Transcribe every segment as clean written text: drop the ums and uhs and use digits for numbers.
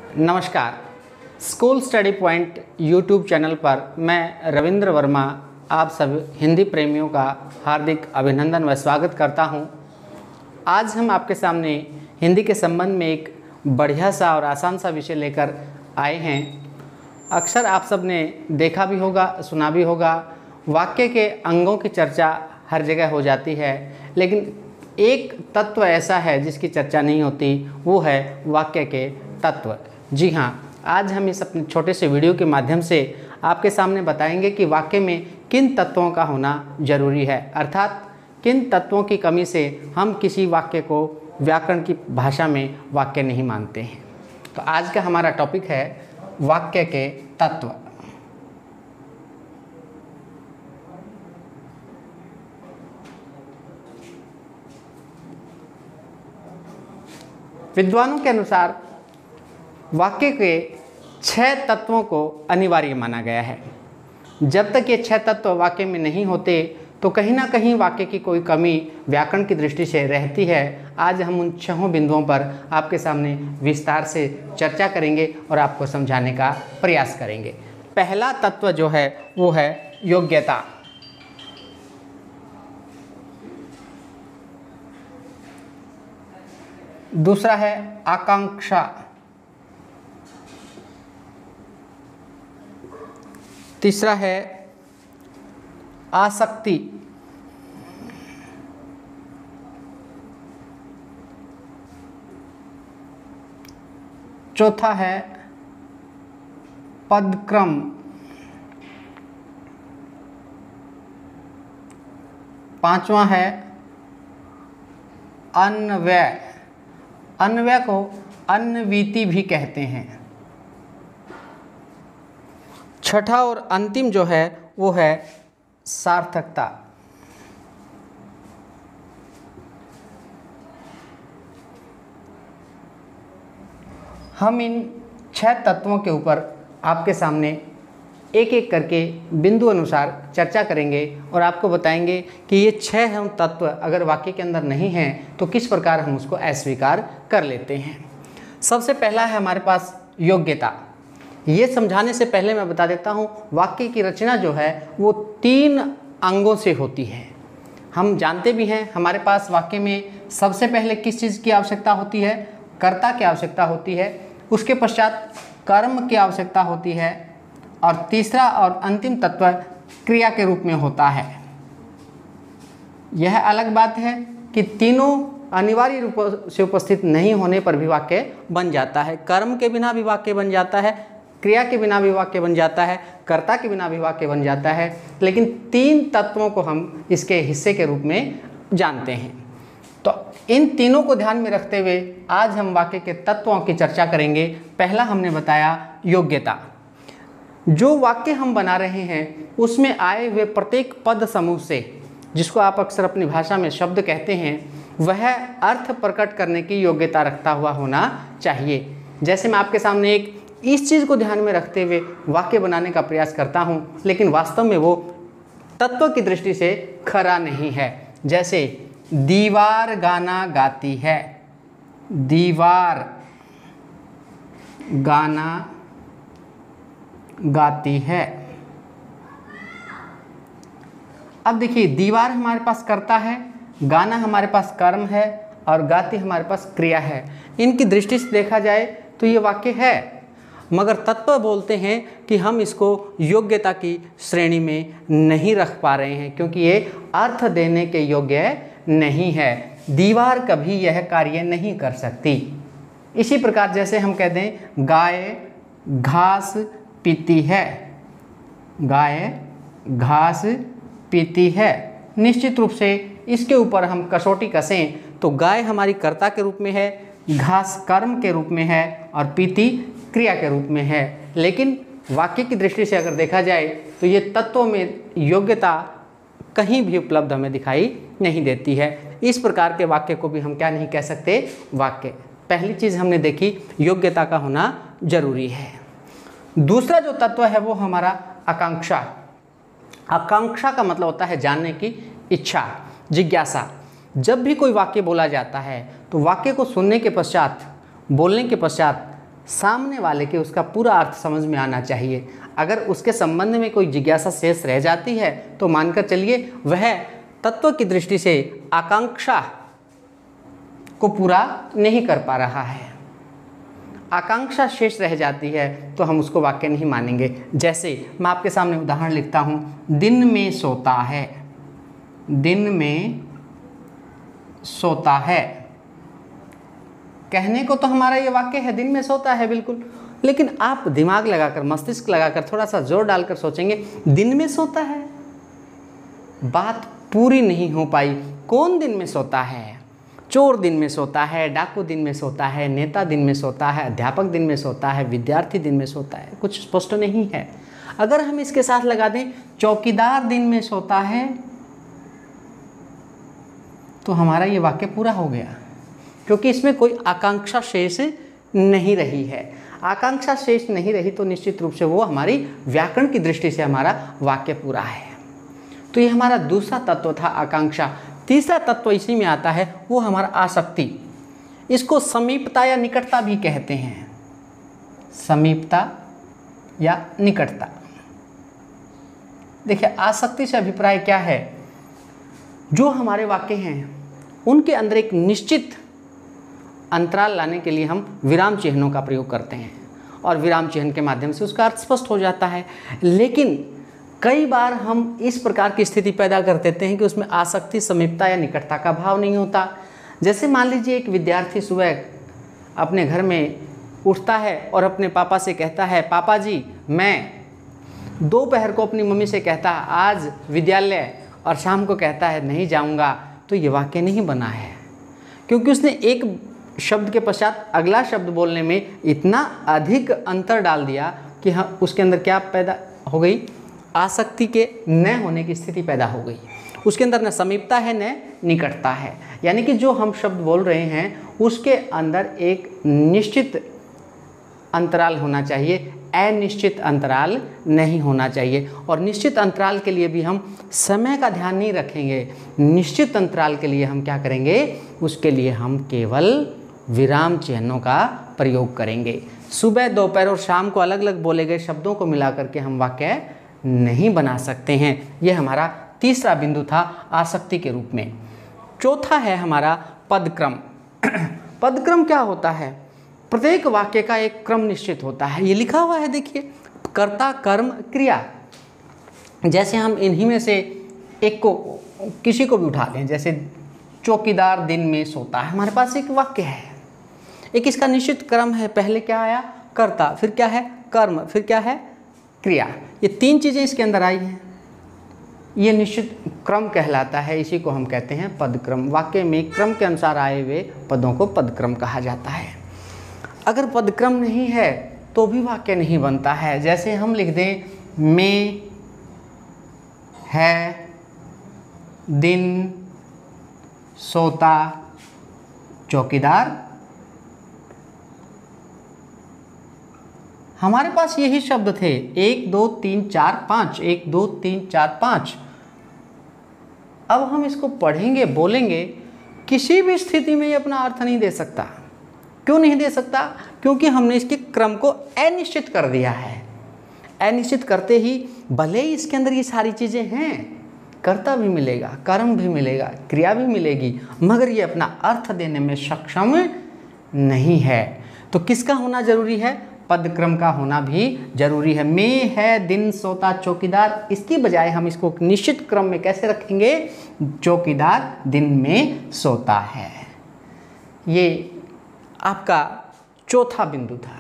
नमस्कार। School study point YouTube channel पर मैं रविंद्र वर्मा आप सब हिंदी प्रेमियों का हार्दिक अभिनंदन व स्वागत करता हूं। आज हम आपके सामने हिंदी के संबंध में एक बढ़िया सा और आसान सा विषय लेकर आए हैं। अक्सर आप सब ने देखा भी होगा, सुना भी होगा, वाक्य के अंगों की चर्चा हर जगह हो जाती है, लेकिन एक तत्व ऐसा है जिसकी चर्चा नहीं होती, वो है वाक्य के तत्व। जी हाँ, आज हम इस अपने छोटे से वीडियो के माध्यम से आपके सामने बताएंगे कि वाक्य में किन तत्वों का होना जरूरी है, अर्थात किन तत्वों की कमी से हम किसी वाक्य को व्याकरण की भाषा में वाक्य नहीं मानते हैं। तो आज का हमारा टॉपिक है वाक्य के तत्व। विद्वानों के अनुसार वाक्य के 6 तत्वों को अनिवार्य माना गया है। जब तक ये 6 तत्व वाक्य में नहीं होते तो कहीं ना कहीं वाक्य की कोई कमी व्याकरण की दृष्टि से रहती है। आज हम उन 6 बिंदुओं पर आपके सामने विस्तार से चर्चा करेंगे और आपको समझाने का प्रयास करेंगे। पहला तत्व जो है वो है योग्यता। दूसरा है आकांक्षा। तीसरा है आसक्ति। चौथा है पदक्रम। पांचवा है अन्वय। अन्वय को अन्विति भी कहते हैं। छठा और अंतिम जो है वो है सार्थकता। हम इन 6 तत्वों के ऊपर आपके सामने एक एक करके बिंदु अनुसार चर्चा करेंगे और आपको बताएंगे कि ये 6 हम तत्व अगर वाक्य के अंदर नहीं हैं तो किस प्रकार हम उसको अस्वीकार कर लेते हैं। सबसे पहला है हमारे पास योग्यता। ये समझाने से पहले मैं बता देता हूँ, वाक्य की रचना जो है वो 3 अंगों से होती है। हम जानते भी हैं हमारे पास वाक्य में सबसे पहले किस चीज़ की आवश्यकता होती है, कर्ता की आवश्यकता होती है, उसके पश्चात कर्म की आवश्यकता होती है और तीसरा और अंतिम तत्व क्रिया के रूप में होता है। यह अलग बात है कि तीनों अनिवार्य रूप से उपस्थित नहीं होने पर भी वाक्य बन जाता है। कर्म के बिना भी वाक्य बन जाता है, क्रिया के बिना भी वाक्य बन जाता है, कर्ता के बिना भी वाक्य बन जाता है, लेकिन 3 तत्वों को हम इसके हिस्से के रूप में जानते हैं। तो इन तीनों को ध्यान में रखते हुए आज हम वाक्य के तत्वों की चर्चा करेंगे। पहला हमने बताया योग्यता। जो वाक्य हम बना रहे हैं उसमें आए हुए प्रत्येक पद समूह से, जिसको आप अक्सर अपनी भाषा में शब्द कहते हैं, वह अर्थ प्रकट करने की योग्यता रखता हुआ होना चाहिए। जैसे मैं आपके सामने एक इस चीज़ को ध्यान में रखते हुए वाक्य बनाने का प्रयास करता हूँ, लेकिन वास्तव में वो तत्व की दृष्टि से खरा नहीं है। जैसे दीवार गाना गाती है, दीवार गाना गाती है। अब देखिए, दीवार हमारे पास कर्ता है, गाना हमारे पास कर्म है और गाती हमारे पास क्रिया है। इनकी दृष्टि से देखा जाए तो ये वाक्य है, मगर तत्व बोलते हैं कि हम इसको योग्यता की श्रेणी में नहीं रख पा रहे हैं, क्योंकि ये अर्थ देने के योग्य नहीं है। दीवार कभी यह कार्य नहीं कर सकती। इसी प्रकार जैसे हम कह दें गाय घास पीती है, गाय घास पीती है, निश्चित रूप से इसके ऊपर हम कसौटी कसें तो गाय हमारी कर्ता के रूप में है, घास कर्म के रूप में है और पीती क्रिया के रूप में है। लेकिन वाक्य की दृष्टि से अगर देखा जाए तो ये तत्वों में योग्यता कहीं भी उपलब्ध हमें दिखाई नहीं देती है। इस प्रकार के वाक्य को भी हम क्या नहीं कह सकते, वाक्य। पहली चीज़ हमने देखी, योग्यता का होना जरूरी है। दूसरा जो तत्व है वो हमारा आकांक्षा। आकांक्षा का मतलब होता है जानने की इच्छा, जिज्ञासा। जब भी कोई वाक्य बोला जाता है तो वाक्य को सुनने के पश्चात, बोलने के पश्चात सामने वाले के उसका पूरा अर्थ समझ में आना चाहिए। अगर उसके संबंध में कोई जिज्ञासा शेष रह जाती है तो मानकर चलिए वह तत्व की दृष्टि से आकांक्षा को पूरा नहीं कर पा रहा है। आकांक्षा शेष रह जाती है तो हम उसको वाक्य नहीं मानेंगे। जैसे मैं आपके सामने उदाहरण लिखता हूँ, दिन में सोता है, दिन में सोता है। कहने को तो हमारा ये वाक्य है, दिन में सोता है बिल्कुल, लेकिन आप दिमाग लगाकर, मस्तिष्क लगाकर, थोड़ा सा जोर डालकर सोचेंगे, दिन में सोता है, बात पूरी नहीं हो पाई। कौन दिन में सोता है? चोर दिन में सोता है, डाकू दिन में सोता है, नेता दिन में सोता है, अध्यापक दिन में सोता है, विद्यार्थी दिन में सोता है, कुछ स्पष्ट नहीं है। अगर हम इसके साथ लगा दें चौकीदार दिन में सोता है तो हमारा ये वाक्य पूरा हो गया, क्योंकि इसमें कोई आकांक्षा शेष नहीं रही है। आकांक्षा शेष नहीं रही तो निश्चित रूप से वो हमारी व्याकरण की दृष्टि से हमारा वाक्य पूरा है। तो ये हमारा दूसरा तत्व था, आकांक्षा। तीसरा तत्व इसी में आता है, वो हमारा आसक्ति। इसको समीपता या निकटता भी कहते हैं, समीपता या निकटता। देखिए, आसक्ति से अभिप्राय क्या है? जो हमारे वाक्य हैं उनके अंदर एक निश्चित अंतराल लाने के लिए हम विराम चिन्हों का प्रयोग करते हैं और विराम चिन्ह के माध्यम से उसका अर्थ स्पष्ट हो जाता है। लेकिन कई बार हम इस प्रकार की स्थिति पैदा कर देते हैं कि उसमें आसक्ति, समीपता या निकटता का भाव नहीं होता। जैसे मान लीजिए एक विद्यार्थी सुबह अपने घर में उठता है और अपने पापा से कहता है, पापा जी मैं दोपहर को अपनी मम्मी से कहता है आज विद्यालय, और शाम को कहता है नहीं जाऊंगा, तो ये वाक्य नहीं बना है, क्योंकि उसने एक शब्द के पश्चात अगला शब्द बोलने में इतना अधिक अंतर डाल दिया कि हाँ, उसके अंदर क्या पैदा हो गई? आसक्ति के न होने की स्थिति पैदा हो गई। उसके अंदर न समीपता है न निकटता है। यानी कि जो हम शब्द बोल रहे हैं उसके अंदर एक निश्चित अंतराल होना चाहिए, अनिश्चित अंतराल नहीं होना चाहिए। और निश्चित अंतराल के लिए भी हम समय का ध्यान नहीं रखेंगे। निश्चित अंतराल के लिए हम क्या करेंगे? उसके लिए हम केवल विराम चिन्हों का प्रयोग करेंगे। सुबह, दोपहर और शाम को अलग अलग बोले गए शब्दों को मिला करके हम वाक्य नहीं बना सकते हैं। यह हमारा तीसरा बिंदु था आसक्ति के रूप में। चौथा है हमारा पदक्रम। पदक्रम क्या होता है? प्रत्येक वाक्य का एक क्रम निश्चित होता है। ये लिखा हुआ है, देखिए, कर्ता, कर्म, क्रिया। जैसे हम इन्हीं में से एक को, किसी को भी उठा लें, जैसे चौकीदार दिन में सोता है, हमारे पास एक वाक्य है, एक इसका निश्चित क्रम है। पहले क्या आया? कर्ता, फिर क्या है? कर्म, फिर क्या है? क्रिया। ये तीन चीज़ें इसके अंदर आई हैं। ये निश्चित क्रम कहलाता है, इसी को हम कहते हैं पदक्रम। वाक्य में क्रम के अनुसार आए हुए पदों को पदक्रम कहा जाता है। अगर पदक्रम नहीं है तो भी वाक्य नहीं बनता है। जैसे हम लिख दें में है दिन सोता चौकीदार, हमारे पास यही शब्द थे 1 2 3 4 5, 1 2 3 4 5। अब हम इसको पढ़ेंगे, बोलेंगे, किसी भी स्थिति में ये अपना अर्थ नहीं दे सकता। क्यों नहीं दे सकता? क्योंकि हमने इसके क्रम को अनिश्चित कर दिया है। अनिश्चित करते ही भले ही इसके अंदर ये सारी चीज़ें हैं, कर्ता भी मिलेगा, कर्म भी मिलेगा, क्रिया भी मिलेगी, मगर ये अपना अर्थ देने में सक्षम नहीं है। तो किसका होना जरूरी है? पदक्रम का होना भी जरूरी है। में है दिन सोता चौकीदार, इसकी बजाय हम इसको निश्चित क्रम में कैसे रखेंगे? चौकीदार दिन में सोता है। ये आपका चौथा बिंदु था।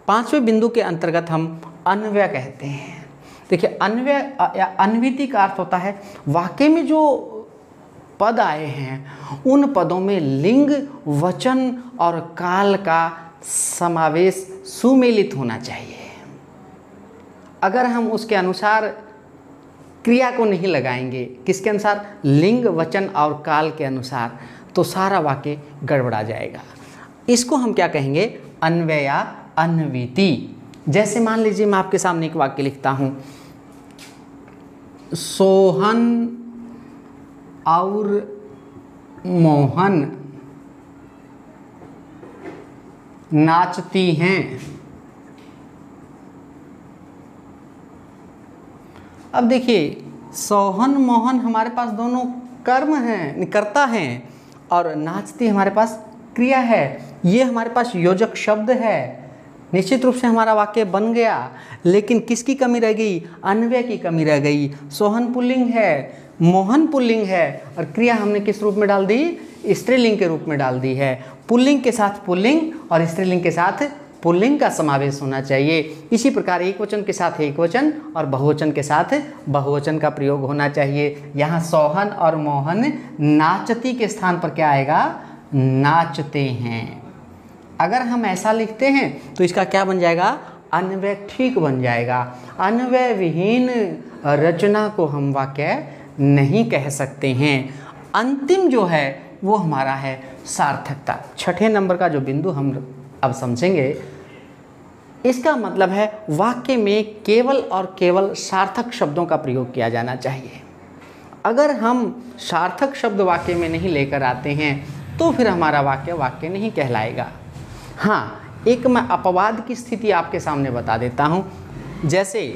पांचवें बिंदु के अंतर्गत हम अन्वय कहते हैं। देखिए, अन्वय या अन्विति का अर्थ होता है वाक्य में जो पद आए हैं उन पदों में लिंग, वचन और काल का समावेश सुमेलित होना चाहिए। अगर हम उसके अनुसार क्रिया को नहीं लगाएंगे, किसके अनुसार? लिंग, वचन और काल के अनुसार, तो सारा वाक्य गड़बड़ा जाएगा। इसको हम क्या कहेंगे? अन्वय या अन्विति। जैसे मान लीजिए मैं आपके सामने एक वाक्य लिखता हूँ, सोहन और मोहन नाचती हैं। अब देखिए सोहन मोहन हमारे पास दोनों कर्म हैं, कर्ता हैं, और नाचती हमारे पास क्रिया है। ये हमारे पास योजक शब्द है। निश्चित रूप से हमारा वाक्य बन गया, लेकिन किसकी कमी रह गई? अन्वय की कमी रह गई। सोहन पुल्लिंग है, मोहन पुल्लिंग है, और क्रिया हमने किस रूप में डाल दी? स्त्रीलिंग के रूप में डाल दी है। पुल्लिंग के साथ पुल्लिंग और स्त्रीलिंग के साथ पुल्लिंग का समावेश होना चाहिए। इसी प्रकार एक वचन के साथ एक वचन और बहुवचन के साथ बहुवचन का प्रयोग होना चाहिए। यहाँ सोहन और मोहन नाचती के स्थान पर क्या आएगा? नाचते हैं। अगर हम ऐसा लिखते हैं तो इसका क्या बन जाएगा? अन्वय ठीक बन जाएगा। अन्वय विहीन रचना को हम वाक्य नहीं कह सकते हैं। अंतिम जो है वो हमारा है सार्थकता। छठे नंबर का जो बिंदु हम अब समझेंगे, इसका मतलब है वाक्य में केवल और केवल सार्थक शब्दों का प्रयोग किया जाना चाहिए। अगर हम सार्थक शब्द वाक्य में नहीं लेकर आते हैं तो फिर हमारा वाक्य वाक्य नहीं कहलाएगा। हाँ, एक मैं अपवाद की स्थिति आपके सामने बता देता हूँ। जैसे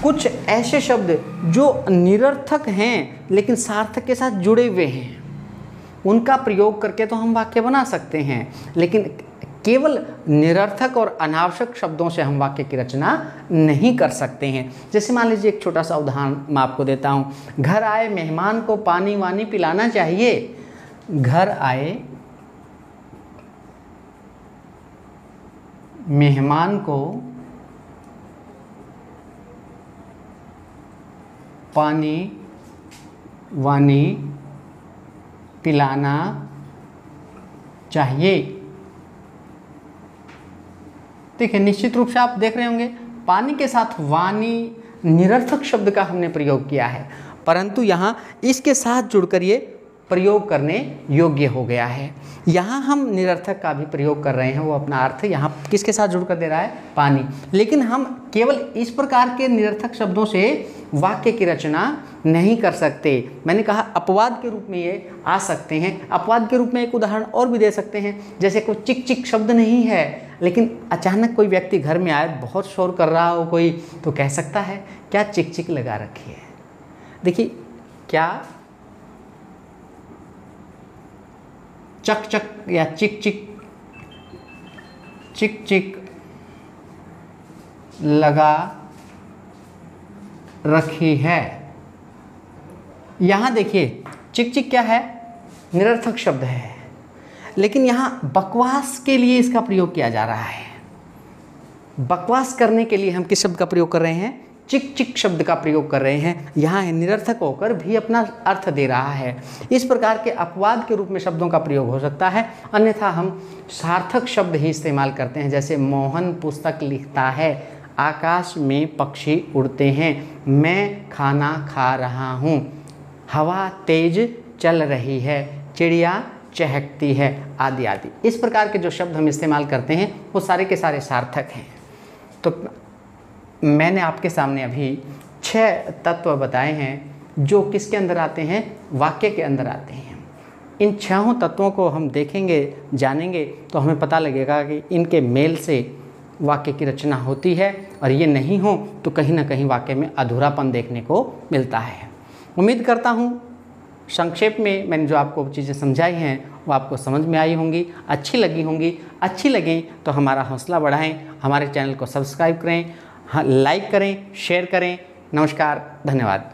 कुछ ऐसे शब्द जो निरर्थक हैं लेकिन सार्थक के साथ जुड़े हुए हैं, उनका प्रयोग करके तो हम वाक्य बना सकते हैं, लेकिन केवल निरर्थक और अनावश्यक शब्दों से हम वाक्य की रचना नहीं कर सकते हैं। जैसे मान लीजिए एक छोटा सा उदाहरण मैं आपको देता हूँ। घर आए मेहमान को पानी वानी पिलाना चाहिए। घर आए मेहमान को पानी वानी पिलाना चाहिए। देखिए, निश्चित रूप से आप देख रहे होंगे पानी के साथ वानी निरर्थक शब्द का हमने प्रयोग किया है, परंतु यहाँ इसके साथ जुड़कर ये प्रयोग करने योग्य हो गया है। यहाँ हम निरर्थक का भी प्रयोग कर रहे हैं, वो अपना अर्थ यहाँ किसके साथ जुड़कर दे रहा है? पानी। लेकिन हम केवल इस प्रकार के निरर्थक शब्दों से वाक्य की रचना नहीं कर सकते। मैंने कहा अपवाद के रूप में ये आ सकते हैं। अपवाद के रूप में एक उदाहरण और भी दे सकते हैं। जैसे कोई चिक चिक शब्द नहीं है, लेकिन अचानक कोई व्यक्ति घर में आए, बहुत शोर कर रहा हो कोई, तो कह सकता है क्या चिक चिक लगा रखी है। देखिए, क्या चक चक या चिक चिक, चिक चिक लगा रखी है। यहाँ देखिए चिक चिक क्या है? निरर्थक शब्द है, लेकिन यहाँ बकवास के लिए इसका प्रयोग किया जा रहा है। बकवास करने के लिए हम किस शब्द का प्रयोग कर रहे हैं? चिक चिक शब्द का प्रयोग कर रहे हैं। यहाँ निरर्थक होकर भी अपना अर्थ दे रहा है। इस प्रकार के अपवाद के रूप में शब्दों का प्रयोग हो सकता है, अन्यथा हम सार्थक शब्द ही इस्तेमाल करते हैं। जैसे मोहन पुस्तक लिखता है, आकाश में पक्षी उड़ते हैं, मैं खाना खा रहा हूँ, हवा तेज चल रही है, चिड़िया चहकती है, आदि आदि। इस प्रकार के जो शब्द हम इस्तेमाल करते हैं वो सारे के सारे सार्थक हैं। तो मैंने आपके सामने अभी 6 तत्व बताए हैं जो किसके अंदर आते हैं? वाक्य के अंदर आते हैं। इन 6 तत्वों को हम देखेंगे, जानेंगे, तो हमें पता लगेगा कि इनके मेल से वाक्य की रचना होती है, और ये नहीं हो तो कहीं ना कहीं वाक्य में अधूरापन देखने को मिलता है। उम्मीद करता हूँ संक्षेप में मैंने जो आपको चीज़ें समझाई हैं वो आपको समझ में आई होंगी, अच्छी लगी होंगी। अच्छी लगी तो हमारा हौसला बढ़ाएं, हमारे चैनल को सब्सक्राइब करें, हाँ, लाइक करें, शेयर करें। नमस्कार, धन्यवाद।